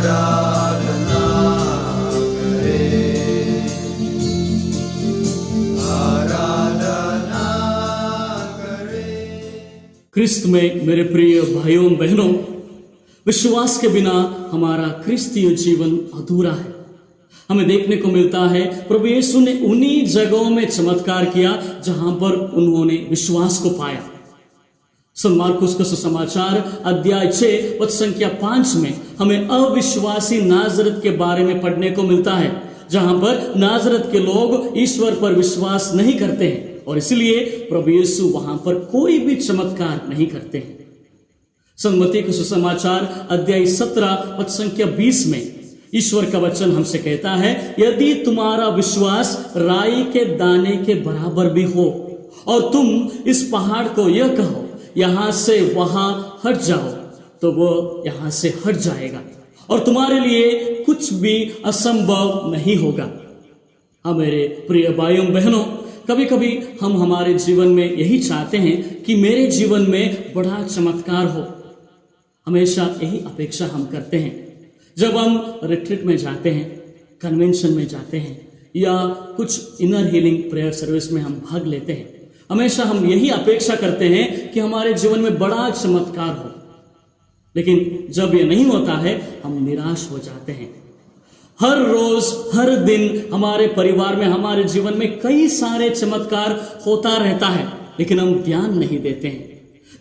आराधना करें, आराधना करें। क्रिस्त में मेरे प्रिय भाइयों बहनों, विश्वास के बिना हमारा क्रिस्तीय जीवन अधूरा है। हमें देखने को मिलता है प्रभु यीशु ने उन्हीं जगहों में चमत्कार किया जहां पर उन्होंने विश्वास को पाया। संत मार्कुस का सुसमाचार अध्याय 6 पद संख्या 5 में हमें अविश्वासी नाजरत के बारे में पढ़ने को मिलता है, जहां पर नाजरत के लोग ईश्वर पर विश्वास नहीं करते हैं और इसलिए प्रभु यीशु वहां पर कोई भी चमत्कार नहीं करते हैं। संत मत्ती का सुसमाचार अध्याय 17 पद संख्या 20 में ईश्वर का वचन हमसे कहता है, यदि तुम्हारा विश्वास राई के दाने के बराबर भी हो और तुम इस पहाड़ को यह कहो यहां से वहां हट जाओ, तो वो यहां से हट जाएगा और तुम्हारे लिए कुछ भी असंभव नहीं होगा। हाँ मेरे प्रिय भाइयों बहनों, कभी कभी हम हमारे जीवन में यही चाहते हैं कि मेरे जीवन में बड़ा चमत्कार हो। हमेशा यही अपेक्षा हम करते हैं। जब हम रिट्रीट में जाते हैं, कन्वेंशन में जाते हैं या कुछ इनर हीलिंग प्रेयर सर्विस में हम भाग लेते हैं, हमेशा हम यही अपेक्षा करते हैं कि हमारे जीवन में बड़ा चमत्कार हो। लेकिन जब ये नहीं होता है, हम निराश हो जाते हैं। हर रोज हर दिन हमारे परिवार में, हमारे जीवन में कई सारे चमत्कार होता रहता है, लेकिन हम ध्यान नहीं देते हैं।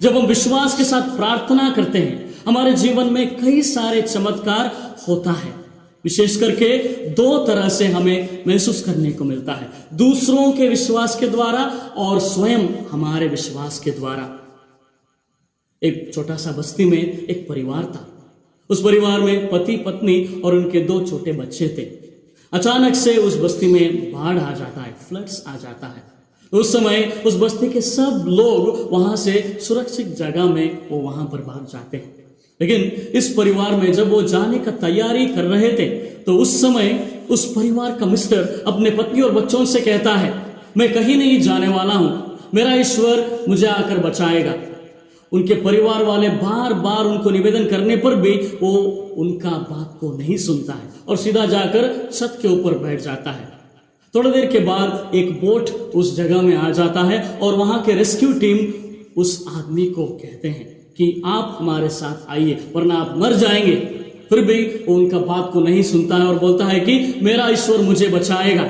जब हम विश्वास के साथ प्रार्थना करते हैं, हमारे जीवन में कई सारे चमत्कार होता है। विशेष करके दो तरह से हमें महसूस करने को मिलता है, दूसरों के विश्वास के द्वारा और स्वयं हमारे विश्वास के द्वारा। एक छोटा सा बस्ती में एक परिवार था। उस परिवार में पति पत्नी और उनके 2 छोटे बच्चे थे। अचानक से उस बस्ती में बाढ़ आ जाता है, फ्लड्स आ जाता है। उस समय उस बस्ती के सब लोग वहां से सुरक्षित जगह में वो वहां पर भाग जाते हैं। लेकिन इस परिवार में जब वो जाने का तैयारी कर रहे थे, तो उस समय उस परिवार का मिस्टर अपने पत्नी और बच्चों से कहता है, मैं कहीं नहीं जाने वाला हूं, मेरा ईश्वर मुझे आकर बचाएगा। उनके परिवार वाले बार बार उनको निवेदन करने पर भी वो उनका बात को नहीं सुनता है और सीधा जाकर छत के ऊपर बैठ जाता है। थोड़ी देर के बाद एक बोट उस जगह में आ जाता है और वहां के रेस्क्यू टीम उस आदमी को कहते हैं कि आप हमारे साथ आइए वरना आप मर जाएंगे। फिर भी वो उनका बात को नहीं सुनता है और बोलता है कि मेरा ईश्वर मुझे बचाएगा।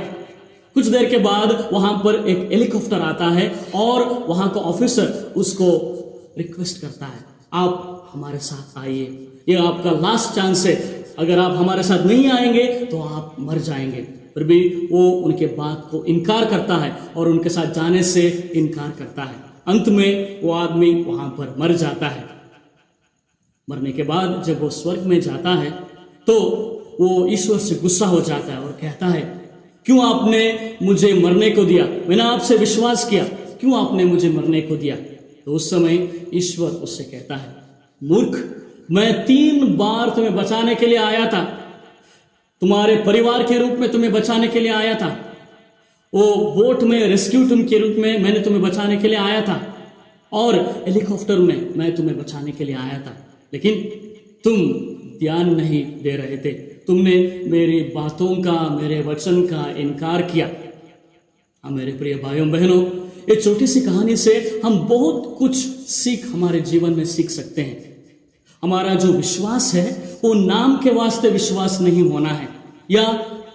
कुछ देर के बाद वहां पर एक हेलीकॉप्टर आता है और वहां का ऑफिसर उसको रिक्वेस्ट करता है, आप हमारे साथ आइए, ये आपका लास्ट चांस है, अगर आप हमारे साथ नहीं आएंगे तो आप मर जाएंगे। फिर भी वो उनके बात को इनकार करता है और उनके साथ जाने से इनकार करता है। अंत में वो आदमी वहां पर मर जाता है। मरने के बाद जब वो स्वर्ग में जाता है तो वो ईश्वर से गुस्सा हो जाता है और कहता है, क्यों आपने मुझे मरने को दिया? मैंने आपसे विश्वास किया, क्यों आपने मुझे मरने को दिया? तो उस समय ईश्वर उससे कहता है, मूर्ख, मैं 3 बार तुम्हें बचाने के लिए आया था, तुम्हारे परिवार के रूप में तुम्हें बचाने के लिए आया था, वो बोट में रेस्क्यू टीम के रूप में मैंने तुम्हें बचाने के लिए आया था और हेलीकॉप्टर में मैं तुम्हें बचाने के लिए आया था, लेकिन तुम ध्यान नहीं दे रहे थे, तुमने मेरी बातों का, मेरे वचन का इनकार किया। हाँ मेरे प्रिय भाइयों बहनों, ये छोटी सी कहानी से हम बहुत कुछ सीख हमारे जीवन में सीख सकते हैं। हमारा जो विश्वास है वो नाम के वास्ते विश्वास नहीं होना है या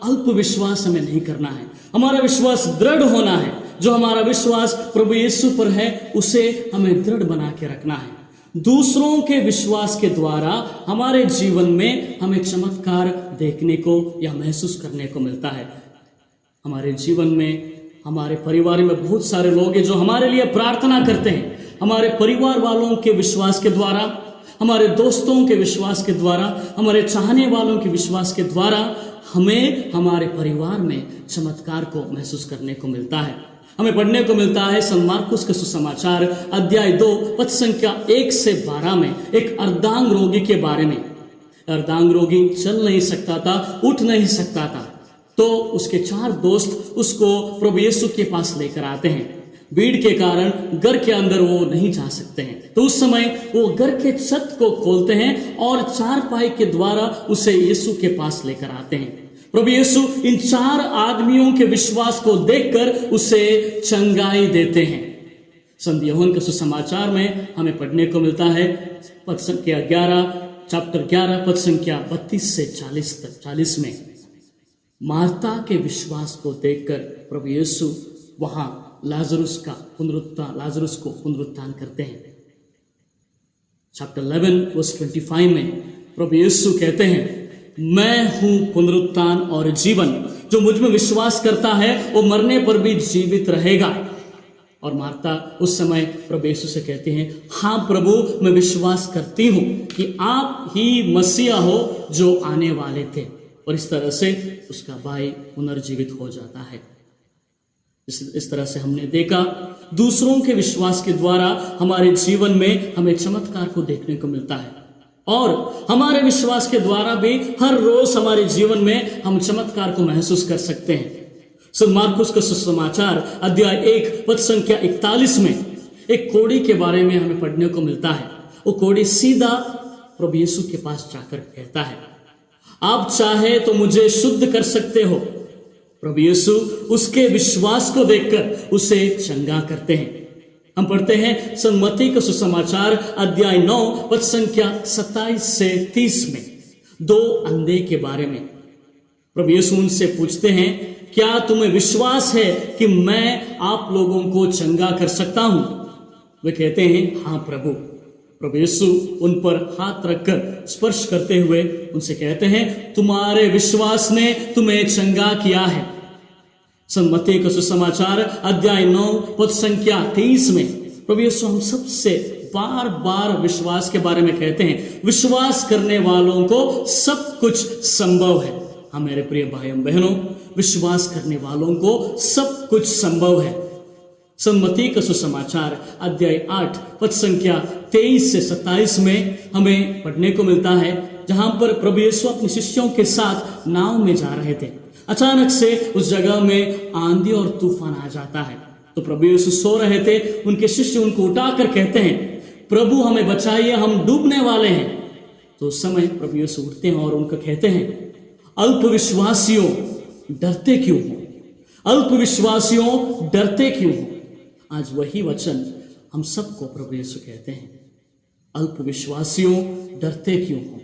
अल्प विश्वास हमें नहीं करना है। हमारा विश्वास दृढ़ होना है। जो हमारा विश्वास प्रभु यीशु पर है उसे हमें दृढ़ बना के रखना है। दूसरों के विश्वास के द्वारा हमारे जीवन में हमें चमत्कार देखने को या महसूस करने को मिलता है। हमारे जीवन में, हमारे परिवार में बहुत सारे लोग हैं जो हमारे लिए प्रार्थना करते हैं। हमारे परिवार वालों के विश्वास के द्वारा, हमारे दोस्तों के विश्वास के द्वारा, हमारे चाहने वालों के विश्वास के द्वारा हमें हमारे परिवार में चमत्कार को महसूस करने को मिलता है। हमें पढ़ने को मिलता है संत मार्कुस के सुसमाचार अध्याय 2 पद संख्या 1 से 12 में एक अर्धांग रोगी के बारे में। अर्धांग रोगी चल नहीं सकता था, उठ नहीं सकता था, तो उसके 4 दोस्त उसको प्रभु यीशु के पास लेकर आते हैं। भीड़ के कारण घर के अंदर वो नहीं जा सकते हैं। तो उस समय वो घर के छत को खोलते हैं और चारपाई के द्वारा उसे यीशु के पास लेकर आते हैं। प्रभु यीशु इन 4 आदमियों के विश्वास को देखकर उसे चंगाई देते हैं। संत यूहन्ना के सुसमाचार में हमें पढ़ने को मिलता है पद संख्या 11, चैप्टर 11 पद संख्या 32 से 40 में मार्ता के विश्वास को देखकर प्रभु यीशु वहां लाजरुस को पुनरुत्थान करते हैं। चैप्टर 11 वर्स 25 में प्रभु यीशु कहते हैं, मैं हूं पुनरुत्थान और जीवन, जो मुझ में विश्वास करता है वो मरने पर भी जीवित रहेगा। और मार्ता उस समय प्रभु यीशु से कहते हैं, हाँ प्रभु, मैं विश्वास करती हूं कि आप ही मसीहा हो जो आने वाले थे। और इस तरह से उसका भाई पुनर्जीवित हो जाता है। इस तरह से हमने देखा दूसरों के विश्वास के द्वारा हमारे जीवन में हमें चमत्कार को देखने को मिलता है, और हमारे विश्वास के द्वारा भी हर रोज हमारे जीवन में हम चमत्कार को महसूस कर सकते हैं। संत मार्कुस का सुसमाचार अध्याय 1 पद संख्या 41 में एक कोढ़ी के बारे में हमें पढ़ने को मिलता है। वो कोढ़ी सीधा प्रभु यीशु के पास जाकर कहता है, आप चाहे तो मुझे शुद्ध कर सकते हो। प्रभु यीशु उसके विश्वास को देखकर उसे चंगा करते हैं। हम पढ़ते हैं संत मत्ती का सुसमाचार अध्याय 9 पद संख्या 27 से 30 में 2 अंधे के बारे में प्रभु यीशु उनसे पूछते हैं, क्या तुम्हें विश्वास है कि मैं आप लोगों को चंगा कर सकता हूं? वे कहते हैं, हाँ प्रभु। प्रभु यीशु उन पर हाथ रखकर स्पर्श करते हुए उनसे कहते हैं, तुम्हारे विश्वास ने तुम्हें चंगा किया है। संत मत्ती का सुसमाचार अध्याय 9 पद संख्या 23 में प्रभु यीशु हम सबसे बार बार विश्वास के बारे में कहते हैं, विश्वास करने वालों को सब कुछ संभव है। हाँ मेरे प्रिय भाइयों बहनों, विश्वास करने वालों को सब कुछ संभव है। संत मत्ती का सुसमाचार अध्याय 8 पद संख्या 23 से 27 में हमें पढ़ने को मिलता है, जहां पर प्रभु यीशु अपने शिष्यों के साथ नाव में जा रहे थे। अचानक से उस जगह में आंधी और तूफान आ जाता है। तो प्रभु यीशु सो रहे थे। उनके शिष्य उनको उठाकर कहते हैं, प्रभु हमें बचाइए, हम डूबने वाले हैं। तो उस समय प्रभु यीशु उठते हैं और उनको कहते हैं, अल्पविश्वासियों डरते क्यों हो? अल्पविश्वासियों डरते क्यों हो? आज वही वचन हम सबको प्रभु यीशु कहते हैं, अल्पविश्वासियों डरते क्यों हो?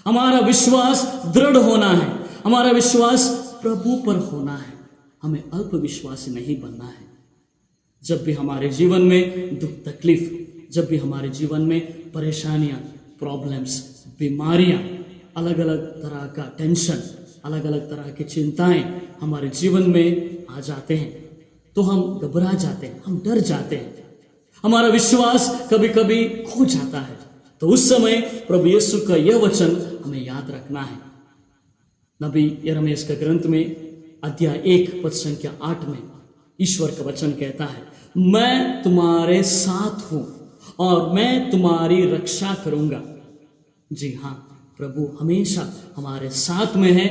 हमारा विश्वास दृढ़ होना है, हमारा विश्वास प्रभु पर होना है। हमें अल्पविश्वासी नहीं बनना है। जब भी हमारे जीवन में दुख तकलीफ, जब भी हमारे जीवन में परेशानियां, प्रॉब्लम्स, बीमारियां, अलग अलग तरह का टेंशन, अलग अलग तरह की चिंताएं हमारे जीवन में आ जाते हैं, तो हम घबरा जाते हैं, हम डर जाते हैं, हमारा विश्वास कभी कभी खो जाता है। तो उस समय प्रभु यीशु का यह वचन हमें याद रखना है। नबी यिर्मयाह का ग्रंथ में अध्याय 1 पद संख्या 8 में ईश्वर का वचन कहता है, मैं तुम्हारे साथ हूं और मैं तुम्हारी रक्षा करूंगा। जी हाँ, प्रभु हमेशा हमारे साथ में है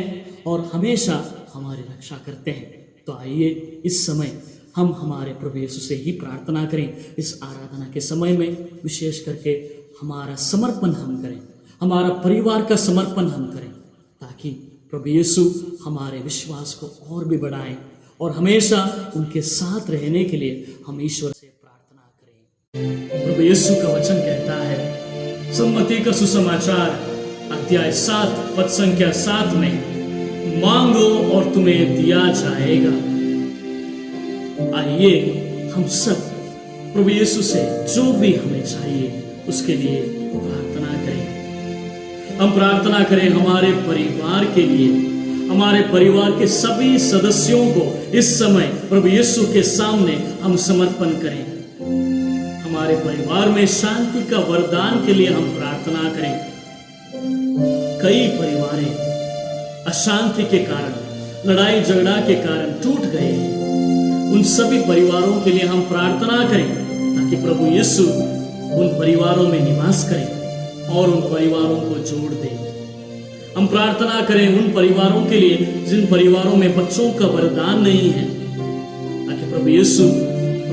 और हमेशा हमारी रक्षा करते हैं। तो आइए इस समय हम हमारे प्रभु यीशु से ही प्रार्थना करें। इस आराधना के समय में विशेष करके हमारा समर्पण हम करें, हमारा परिवार का समर्पण हम करें, ताकि प्रभु यीशु हमारे विश्वास को और भी बढ़ाएं और हमेशा उनके साथ रहने के लिए हम ईश्वर से प्रार्थना करें। प्रभु यीशु का वचन कहता है, संत मत्ती का सुसमाचार अध्याय 7 पद संख्या 7 में, मांगो और तुम्हें दिया जाएगा। आइए हम सब प्रभु यीशु से जो भी हमें चाहिए उसके लिए प्रार्थना करें। हम प्रार्थना करें हमारे परिवार के लिए, हमारे परिवार के सभी सदस्यों को इस समय प्रभु यीशु के सामने हम समर्पण करें। हमारे परिवार में शांति का वरदान के लिए हम प्रार्थना करें। कई परिवार अशांति के कारण, लड़ाई झगड़ा के कारण टूट गए हैं। उन सभी परिवारों के लिए हम प्रार्थना करें ताकि प्रभु यीशु उन परिवारों में निवास करें और उन परिवारों को जोड़ दे। हम प्रार्थना करें उन परिवारों के लिए जिन परिवारों में बच्चों का वरदान नहीं है, ताकि प्रभु यीशु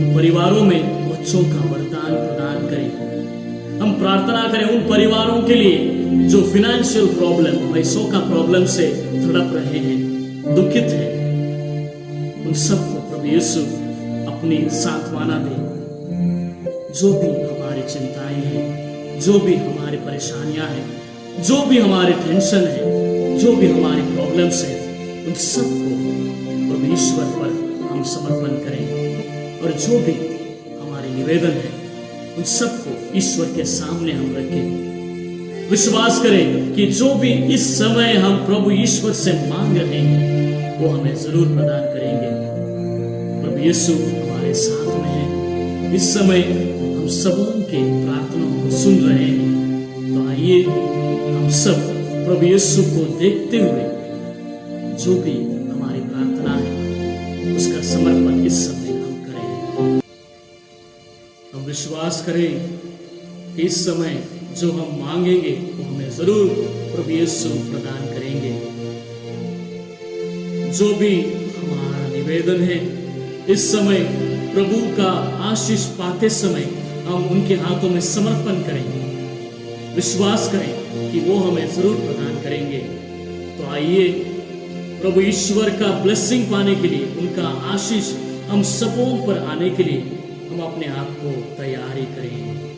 उन परिवारों में बच्चों का वरदान प्रदान करें। हम प्रार्थना करें उन परिवारों के लिए जो फिनेंशियल प्रॉब्लम, पैसों का प्रॉब्लम से तड़प रहे हैं, दुखित हैं, उन सबको प्रभु यीशु अपनी सांत्वना दे। जो भी हमारी चिंताएं हैं, जो भी हमारी परेशानियां हैं, जो भी हमारे टेंशन है, जो भी हमारी प्रॉब्लम्स है, उन सबको प्रभु ईश्वर पर हम समर्पण करें। और जो भी हमारे निवेदन है उन सबको ईश्वर के सामने हम रखें। विश्वास करें कि जो भी इस समय हम प्रभु ईश्वर से मांग रहे हैं वो हमें जरूर प्रदान करेंगे। प्रभु यीशु हमारे साथ में है। इस समय हम सबों के प्रार्थनाओं को सुन रहे हैं। तो आइए हम सब प्रभु यीशु को देखते हुए जो भी हमारी प्रार्थना है उसका समर्पण इस समय हम करें। हम विश्वास करें कि इस समय जो हम मांगेंगे वो हमें जरूर प्रभु यीशु प्रदान करेंगे। जो भी हमारा निवेदन है इस समय प्रभु का आशीष पाते समय हम उनके हाथों में समर्पण करेंगे। विश्वास करें कि वो हमें जरूर प्रदान करेंगे। तो आइए प्रभु ईश्वर का ब्लेसिंग पाने के लिए, उनका आशीष हम सबों पर आने के लिए हम अपने आप को तैयारी करें।